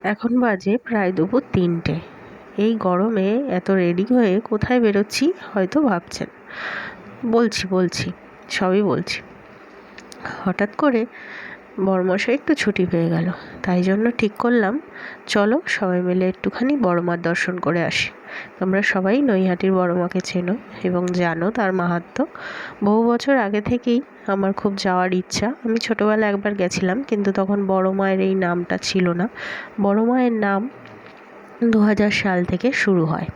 এখন বাজে প্রায় দুপুর 3টে। এই গরমে এত রেডি হয়ে কোথায় বেরোচ্ছি হয়তো ভাবছেন। বলছি সবই বলছি। হঠাৎ করে বড়মশাই একটু ছুটি পেয়ে গেল, তাই জন্য ঠিক করলাম চলো সবাই মিলে একটুখানি বড়মার দর্শন করে আসি। তোমরা সবাই নৈহাটির বড়মাকে চেনো এবং জানো তার মাহাত্ম্য। বহু বছর আগে থেকেই আমার খুব যাওয়ার ইচ্ছা। আমি ছোটোবেলা একবার গেছিলাম, কিন্তু তখন বড় মায়ের এই নামটা ছিল না। বড় মায়ের নাম 2000 সাল থেকে শুরু হয়।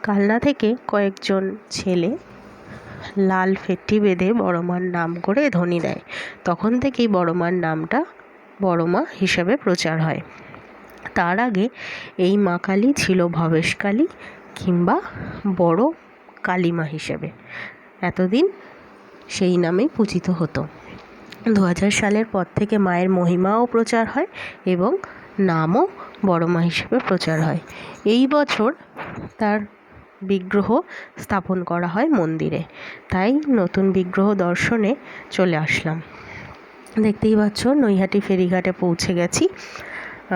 কালনা থেকে কয়েকজন ছেলে লাল ফেট্টি বেঁধে বড় মার নাম করে ধ্বনি দেয়। তখন থেকেই বড় মার নামটা বড় মা হিসাবে প্রচার হয়। তার আগে এই মা কালী ছিল ভবেশকালী কিংবা বড় কালীমা হিসেবে। এতদিন সেই নামেই পূজিত হতো। 2000 সালের পর থেকে মায়ের মহিমাও প্রচার হয় এবং নামও বড় মা হিসেবে প্রচার হয়। এই বছর তার বিগ্রহ স্থাপন করা হয় মন্দিরে, তাই নতুন বিগ্রহ দর্শনে চলে আসলাম। দেখতেই পাচ্ছ নৈহাটি ফেরিঘাটে পৌঁছে গেছি।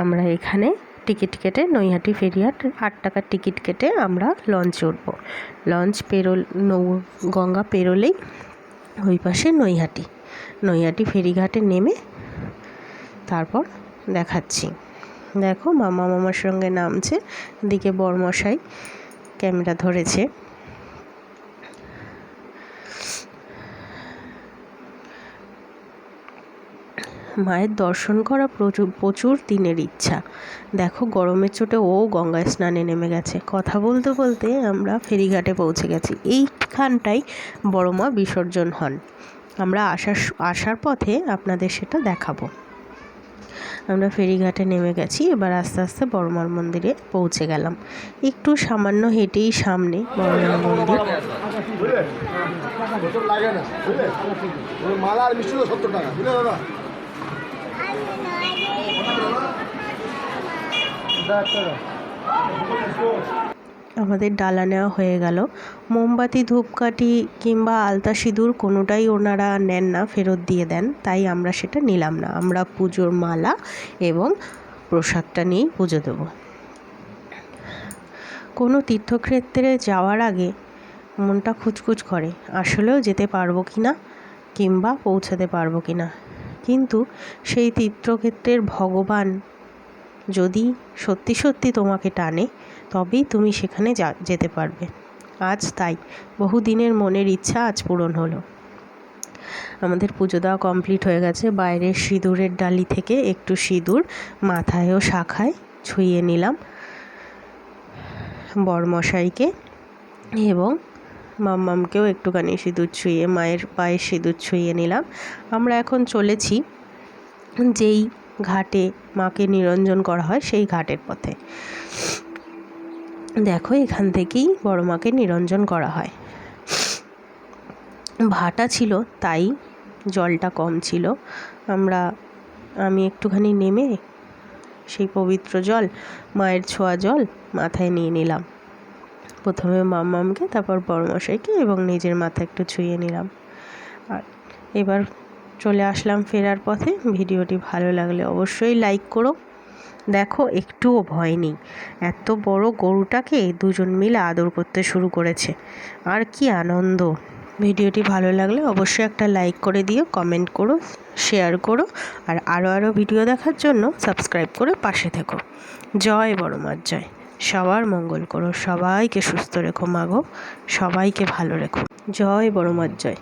আমরা এখানে টিকিট কেটে নৈহাটি ফেরিঘাট 8 টাকার টিকিট কেটে আমরা লঞ্চে উঠবো। লঞ্চ গঙ্গা পেরোলেই ওই পাশে নৈহাটি ফেরিঘাটে নেমে তারপর দেখাচ্ছি। দেখো মামার সঙ্গে নামছে, এদিকে বড়মশাই ক্যামেরা ধরেছে। মায়ের দর্শন করা প্রচুর দিনের ইচ্ছা। দেখো গরমের চোটে ও গঙ্গায় স্নানে নেমে গেছে। কথা বলতে বলতে আমরা ফেরিঘাটে পৌঁছে গেছি। এইখানটাই বড় মা বিসর্জন হন। আমরা আসার পথে আপনাদের সেটা দেখাবো। আমরা ফেরিঘাটে নেমে গেছি, এবার আস্তে আস্তে বড় মার মন্দিরে পৌঁছে গেলাম। একটু সামান্য হেঁটেই সামনে বড় মার মন্দির। আমাদের ডালা নেওয়া হয়ে গেল। মোমবাতি, ধূপকাঠি কিংবা আলতা সিঁদুর কোনোটাই ওনারা নেন না, ফেরত দিয়ে দেন, তাই আমরা সেটা নিলাম না। আমরা পুজোর মালা এবং প্রসাদটা নিয়েই পুজো দেব। কোনো তীর্থক্ষেত্রে যাওয়ার আগে মনটা খুঁতখুঁত করে, আসলেও যেতে পারবো কি না কিংবা পৌঁছাতে পারবো কি না। কিন্তু সেই তীর্থক্ষেত্রের ভগবান যদি সত্যি সত্যি তোমাকে টানে, তবেই তুমি সেখানে যেতে পারবে। আজ তাই বহুদিনের মনের ইচ্ছা আজ পূরণ হলো। আমাদের পুজো দেওয়া কমপ্লিট হয়ে গেছে। বাইরের সিঁদুরের ডালি থেকে একটু সিঁদুর মাথায় ও শাখায় ছুঁয়ে নিলাম বরমশাইকে, এবং মাম্মামকেও একটুখানি সিঁদুর ছুঁয়ে মায়ের পায়ে সিঁদুর ছুঁয়ে নিলাম। আমরা এখন চলেছি যেই ঘাটে মাকে নিরঞ্জন করা হয় সেই ঘাটের পথে। দেখো এখান থেকেই বড় মাকে নিরঞ্জন করা হয়। ভাটা ছিল তাই জলটা কম ছিল। আমি একটুখানি নেমে সেই পবিত্র জল, মায়ের ছোঁয়া জল মাথায় নিয়ে নিলাম। প্রথমে মাম্মামকে, তারপর বড়মশাইকে এবং নিজের মাথা একটু ছুঁয়ে নিলাম। আর এবার চলে আসলাম ফেরার পথে। ভিডিওটি ভালো লাগলে অবশ্যই লাইক করো। দেখো একটুও ভয় নেই, এত বড় গরুটাকে দুজন মিলে আদর করতে শুরু করেছে। আর কি আনন্দ! ভিডিওটি ভালো লাগলে অবশ্যই একটা লাইক করে দিও, কমেন্ট করো, শেয়ার করো, আর আরও ভিডিও দেখার জন্য সাবস্ক্রাইব করে পাশে থেকো। জয় বড় মার জয়। সবার মঙ্গল করো, সবাইকে সুস্থ রেখো মাগো, সবাইকে ভালো রেখো। জয় বড় মার জয়।